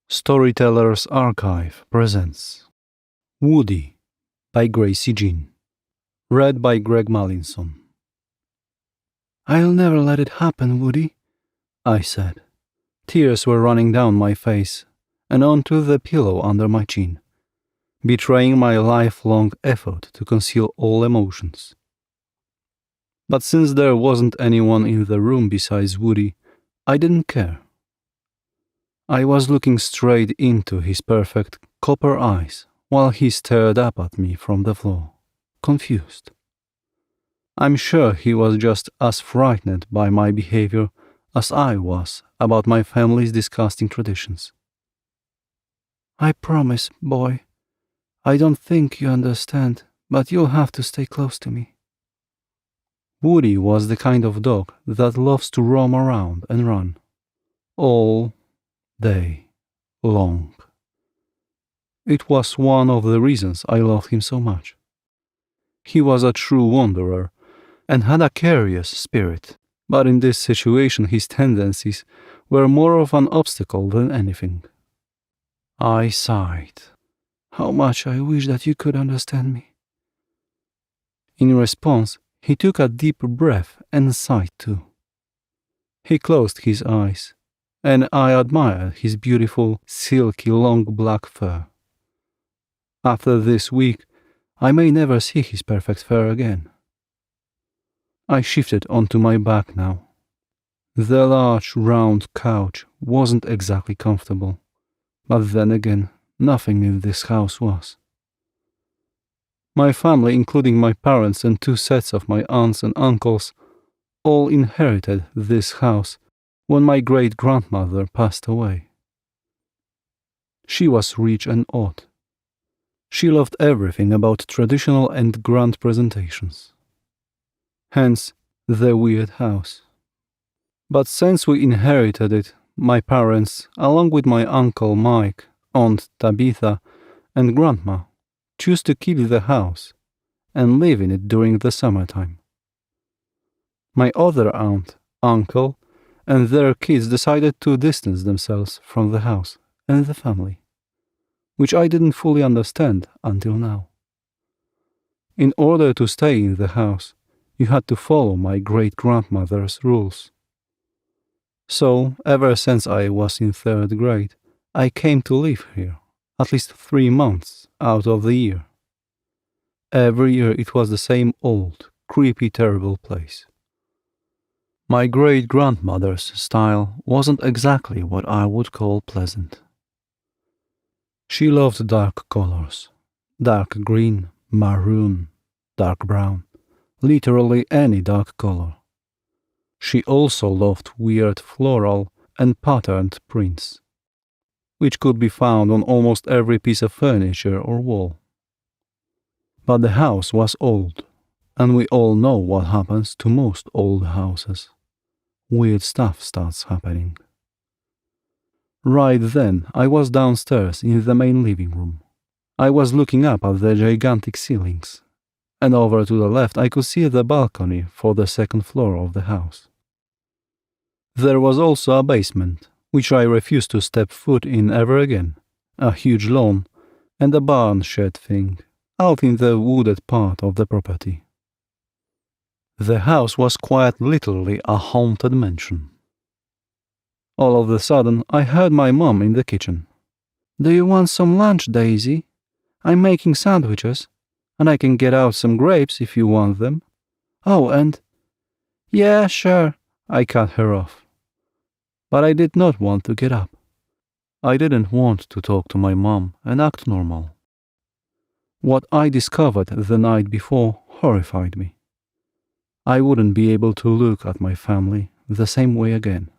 Storyteller's Archive presents Woody by Gracie. Read by Greg Mallinson. "I'll never let it happen, Woody," I said. Tears were running down my face and onto the pillow under my chin, betraying my lifelong effort to conceal all emotions. But since there wasn't anyone in the room besides Woody, I didn't care. I was looking straight into his perfect copper eyes while he stared up at me from the floor, confused. I'm sure he was just as frightened by my behavior as I was about my family's disgusting traditions. "I promise, boy. I don't think you understand, but you'll have to stay close to me." Woody was the kind of dog that loves to roam around and run all day long. It was one of the reasons I loved him so much. He was a true wanderer and had a curious spirit, but in this situation his tendencies were more of an obstacle than anything. I sighed. "How much I wish that you could understand me." In response, he took a deep breath and sighed too. He closed his eyes, and I admired his beautiful, silky, long black fur. After this week, I may never see his perfect fur again. I shifted onto my back now. The large, round couch wasn't exactly comfortable, but then again, nothing in this house was. My family, including my parents and two sets of my aunts and uncles, all inherited this house when my great-grandmother passed away. She was rich and odd. She loved everything about traditional and grand presentations. Hence, the weird house. But since we inherited it, my parents, along with my uncle Mike, aunt Tabitha, and grandma, choose to keep the house and live in it during the summertime. My other aunt, uncle, and their kids decided to distance themselves from the house and the family, which I didn't fully understand until now. In order to stay in the house, you had to follow my great-grandmother's rules. So, ever since I was in 3rd grade, I came to live here, at least 3 months out of the year. Every year it was the same old, creepy, terrible place. My great-grandmother's style wasn't exactly what I would call pleasant. She loved dark colors, dark green, maroon, dark brown, literally any dark color. She also loved weird floral and patterned prints, which could be found on almost every piece of furniture or wall. But the house was old, and we all know what happens to most old houses. Weird stuff starts happening. Right then, I was downstairs in the main living room. I was looking up at the gigantic ceilings, and over to the left I could see the balcony for the 2nd floor of the house. There was also a basement, which I refused to step foot in ever again, a huge lawn, and a barn shed thing, out in the wooded part of the property. The house was quite literally a haunted mansion. All of a sudden, I heard my mom in the kitchen. "Do you want some lunch, Daisy? I'm making sandwiches, and I can get out some grapes if you want them. Oh, and—" "Yeah, sure," I cut her off. But I did not want to get up. I didn't want to talk to my mom and act normal. What I discovered the night before horrified me. I wouldn't be able to look at my family the same way again.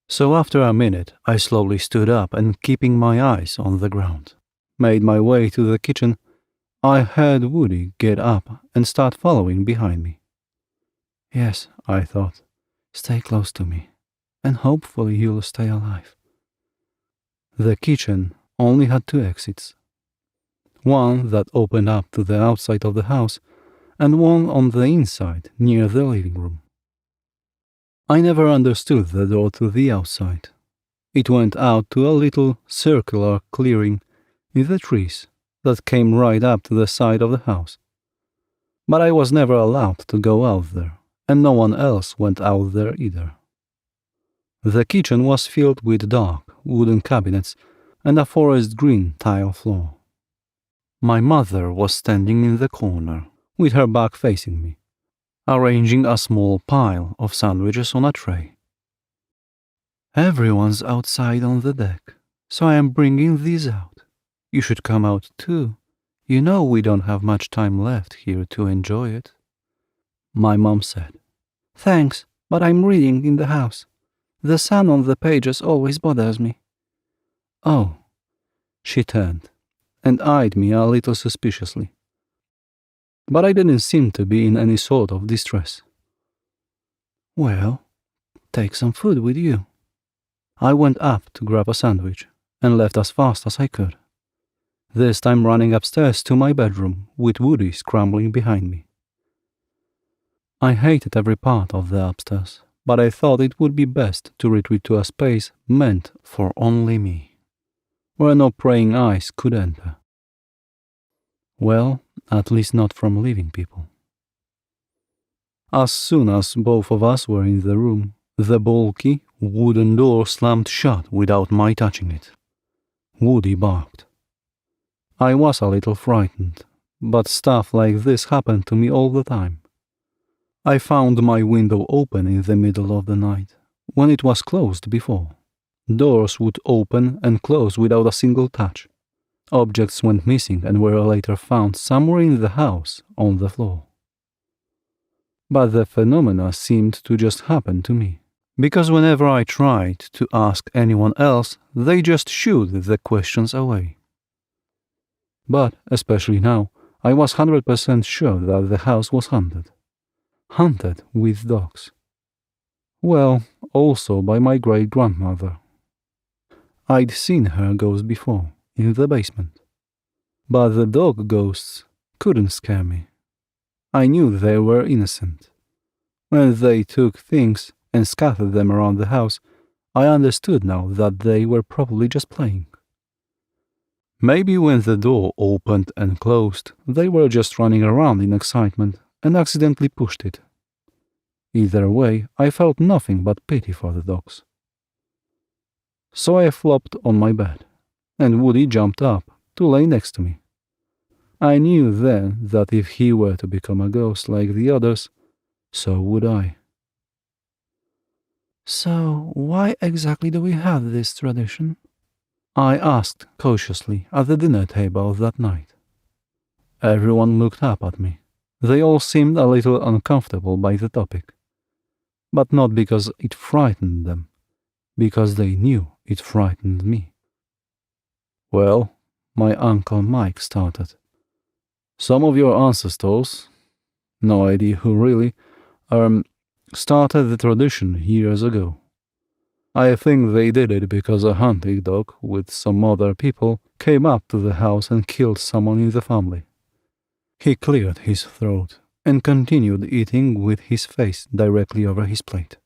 So after a minute, I slowly stood up and, keeping my eyes on the ground, made my way to the kitchen. I heard Woody get up and start following behind me. Yes, I thought, stay close to me, and hopefully you'll stay alive. The kitchen only had 2 exits. One that opened up to the outside of the house, and one on the inside near the living room. I never understood the door to the outside. It went out to a little circular clearing in the trees that came right up to the side of the house. But I was never allowed to go out there, and no one else went out there either. The kitchen was filled with dark wooden cabinets and a forest green tile floor. My mother was standing in the corner, with her back facing me, arranging a small pile of sandwiches on a tray. "Everyone's outside on the deck, so I am bringing these out. You should come out too. You know we don't have much time left here to enjoy it," my mom said. "Thanks, but I'm reading in the house. The sun on the pages always bothers me." "Oh." She turned and eyed me a little suspiciously. But I didn't seem to be in any sort of distress. "Well, take some food with you." I went up to grab a sandwich and left as fast as I could, this time running upstairs to my bedroom with Woody scrambling behind me. I hated every part of the upstairs, but I thought it would be best to retreat to a space meant for only me, where no praying eyes could enter. Well, at least not from living people. As soon as both of us were in the room, the bulky wooden door slammed shut without my touching it. Woody barked. I was a little frightened, but stuff like this happened to me all the time. I found my window open in the middle of the night, when it was closed before. Doors would open and close without a single touch. Objects went missing and were later found somewhere in the house on the floor. But the phenomena seemed to just happen to me, because whenever I tried to ask anyone else, they just shooed the questions away. But, especially now, I was 100% sure that the house was haunted. Haunted with dogs. Well, also by my great-grandmother. I'd seen her ghosts before, in the basement. But the dog ghosts couldn't scare me. I knew they were innocent. When they took things and scattered them around the house, I understood now that they were probably just playing. Maybe when the door opened and closed, they were just running around in excitement and accidentally pushed it. Either way, I felt nothing but pity for the dogs. So I flopped on my bed, and Woody jumped up to lay next to me. I knew then that if he were to become a ghost like the others, so would I. "So why exactly do we have this tradition?" I asked cautiously at the dinner table that night. Everyone looked up at me. They all seemed a little uncomfortable by the topic. But not because it frightened them, because they knew it frightened me. "Well," my Uncle Mike started, "some of your ancestors, no idea who really, started the tradition years ago. I think they did it because a hunting dog with some other people came up to the house and killed someone in the family." He cleared his throat and continued eating with his face directly over his plate,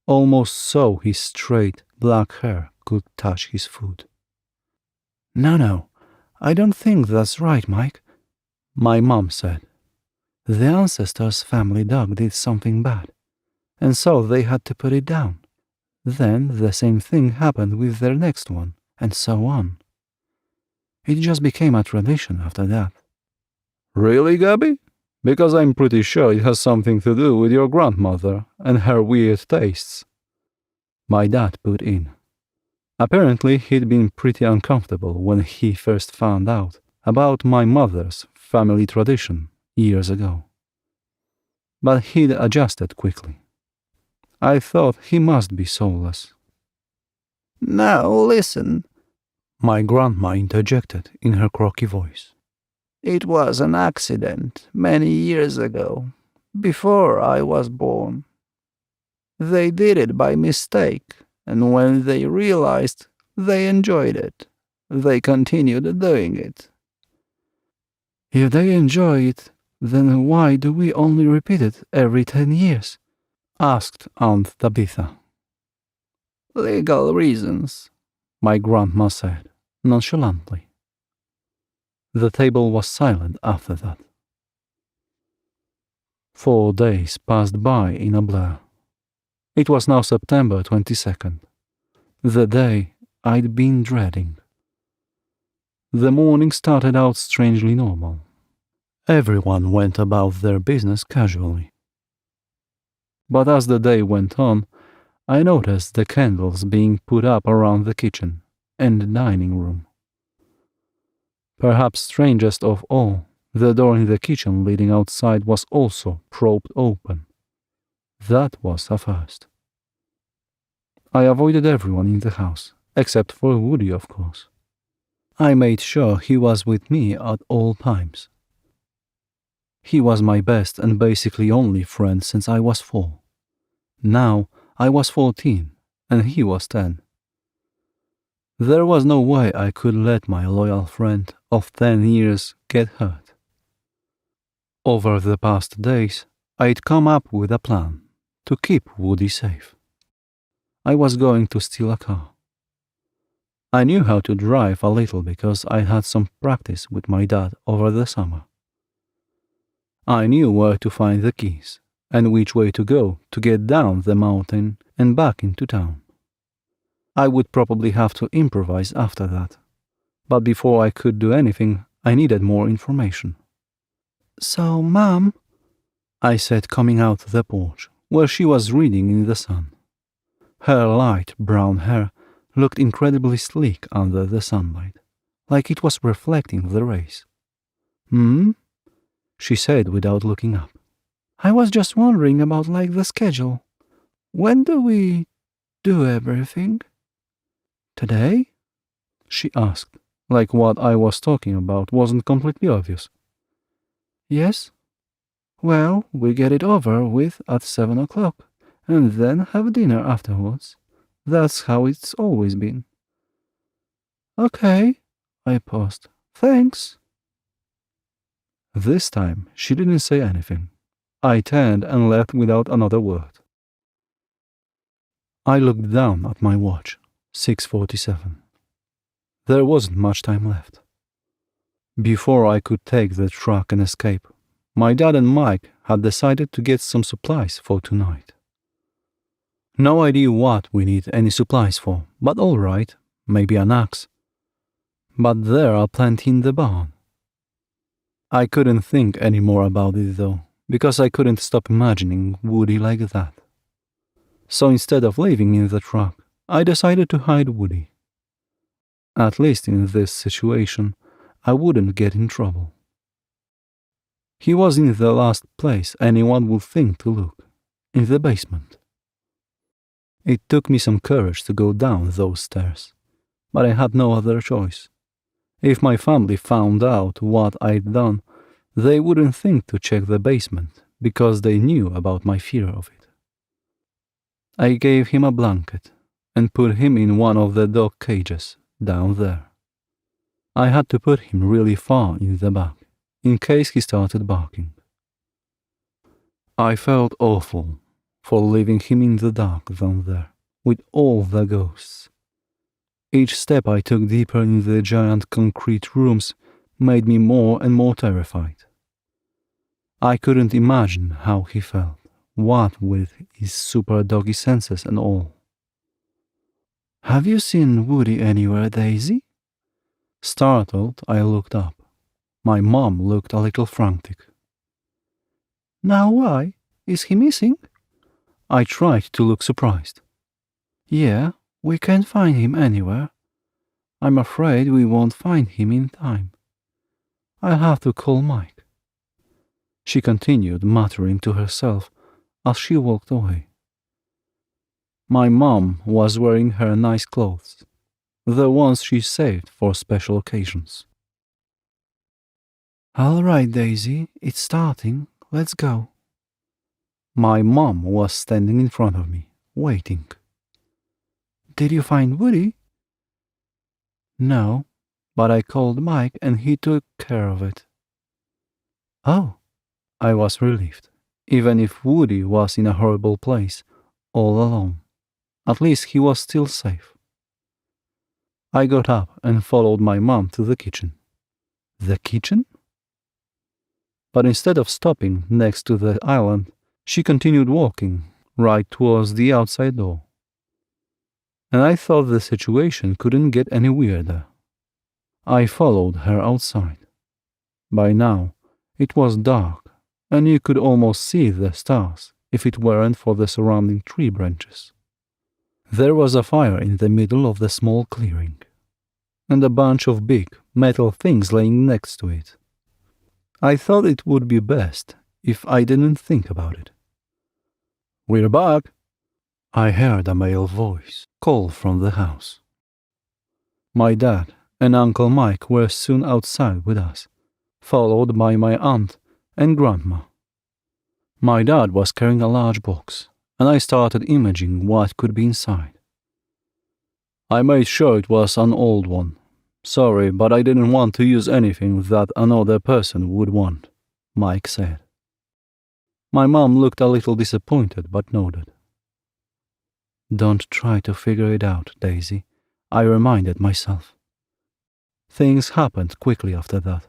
almost so his straight black hair could touch his food. No, I don't think that's right, Mike," my mom said. "The ancestors' family dog did something bad, and so they had to put it down. Then the same thing happened with their next one, and so on. It just became a tradition after that." "Really, Gabby? Because I'm pretty sure it has something to do with your grandmother and her weird tastes," my dad put in. Apparently, he'd been pretty uncomfortable when he first found out about my mother's family tradition years ago. But he'd adjusted quickly. I thought he must be soulless. "Now listen," my grandma interjected in her croaky voice. "It was an accident many years ago, before I was born. They did it by mistake, and when they realized they enjoyed it, they continued doing it." "If they enjoy it, then why do we only repeat it every 10 years? Asked Aunt Tabitha. Legal reasons, my grandma said, nonchalantly. The table was silent after that. 4 days passed by in a blur. It was now September 22nd, the day I'd been dreading. The morning started out strangely normal. Everyone went about their business casually. But as the day went on, I noticed the candles being put up around the kitchen and dining room. Perhaps strangest of all, the door in the kitchen leading outside was also propped open. That was a first. I avoided everyone in the house, except for Woody, of course. I made sure he was with me at all times. He was my best and basically only friend since I was 4. Now I was 14 and he was 10. There was no way I could let my loyal friend of 10 years get hurt. Over the past days, I'd come up with a plan to keep Woody safe. I was going to steal a car. I knew how to drive a little because I had some practice with my dad over the summer. I knew where to find the keys and which way to go to get down the mountain and back into town. I would probably have to improvise after that, but before I could do anything, I needed more information. "So, Mom," I said, coming out the porch, where she was reading in the sun. Her light brown hair looked incredibly sleek under the sunlight, like it was reflecting the rays. "Hmm?" she said without looking up. "I was just wondering about the schedule. When do we do everything?" "Today?" she asked, like what I was talking about wasn't completely obvious. "Yes. Well, we get it over with at 7 o'clock, and then have dinner afterwards. That's how it's always been." "Okay," I paused. "Thanks." This time, she didn't say anything. I turned and left without another word. I looked down at my watch, 6:47. There wasn't much time left. Before I could take the truck and escape, my dad and Mike had decided to get some supplies for tonight. No idea what we need any supplies for, but all right, maybe an axe. But there are plenty in the barn. I couldn't think any more about it though, because I couldn't stop imagining Woody like that. So instead of leaving in the truck, I decided to hide Woody. At least in this situation, I wouldn't get in trouble. He was in the last place anyone would think to look, in the basement. It took me some courage to go down those stairs, but I had no other choice. If my family found out what I'd done, they wouldn't think to check the basement because they knew about my fear of it. I gave him a blanket and put him in one of the dog cages down there. I had to put him really far in the back, in case he started barking. I felt awful for leaving him in the dark down there, with all the ghosts. Each step I took deeper in the giant concrete rooms made me more and more terrified. I couldn't imagine how he felt, what with his super doggy senses and all. "Have you seen Woody anywhere, Daisy?" Startled, I looked up. My mom looked a little frantic. "Now why? Is he missing?" I tried to look surprised. "Yeah, we can't find him anywhere. I'm afraid we won't find him in time. I'll have to call Mike," she continued, muttering to herself as she walked away. My mom was wearing her nice clothes, the ones she saved for special occasions. "All right, Daisy, it's starting. Let's go." My mom was standing in front of me, waiting. "Did you find Woody?" "No, but I called Mike and he took care of it." "Oh," I was relieved, even if Woody was in a horrible place, all alone. At least he was still safe. I got up and followed my mom to the kitchen. The kitchen? But instead of stopping next to the island, she continued walking right towards the outside door. And I thought the situation couldn't get any weirder. I followed her outside. By now, it was dark, and you could almost see the stars if it weren't for the surrounding tree branches. There was a fire in the middle of the small clearing, and a bunch of big metal things laying next to it. I thought it would be best if I didn't think about it. "We're back!" I heard a male voice call from the house. My dad and Uncle Mike were soon outside with us, followed by my aunt and grandma. My dad was carrying a large box, and I started imaging what could be inside. "I made sure it was an old one. Sorry, but I didn't want to use anything that another person would want," Mike said. My mom looked a little disappointed but nodded. "Don't try to figure it out, Daisy," I reminded myself. Things happened quickly after that.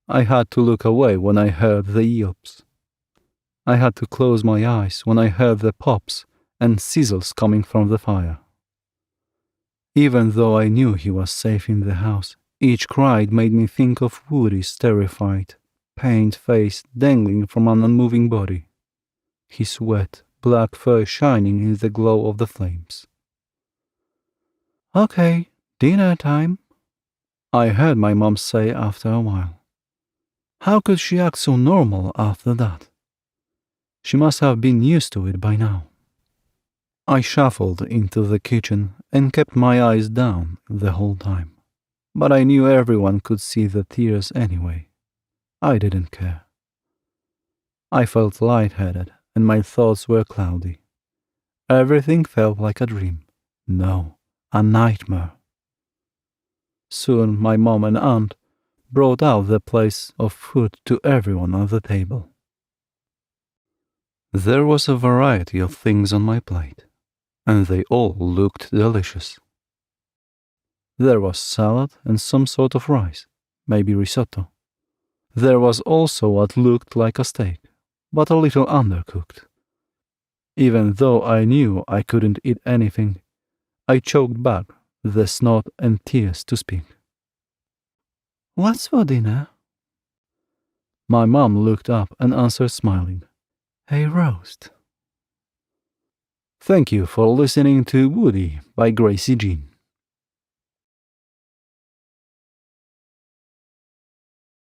I had to look away when I heard the yelps. I had to close my eyes when I heard the pops and sizzles coming from the fire. Even though I knew he was safe in the house, each cry made me think of Woody's terrified, pained face dangling from an unmoving body, his wet, black fur shining in the glow of the flames. "Okay, dinner time," I heard my mom say after a while. How could she act so normal after that? She must have been used to it by now. I shuffled into the kitchen and kept my eyes down the whole time. But I knew everyone could see the tears anyway. I didn't care. I felt lightheaded and my thoughts were cloudy. Everything felt like a dream. No, a nightmare. Soon my mom and aunt brought out the plates of food to everyone at the table. There was a variety of things on my plate, and they all looked delicious. There was salad and some sort of rice, maybe risotto. There was also what looked like a steak, but a little undercooked. Even though I knew I couldn't eat anything, I choked back the snot and tears to speak. "What's for dinner?" My mom looked up and answered smiling, "A roast." Thank you for listening to Woody by Gracie Jean.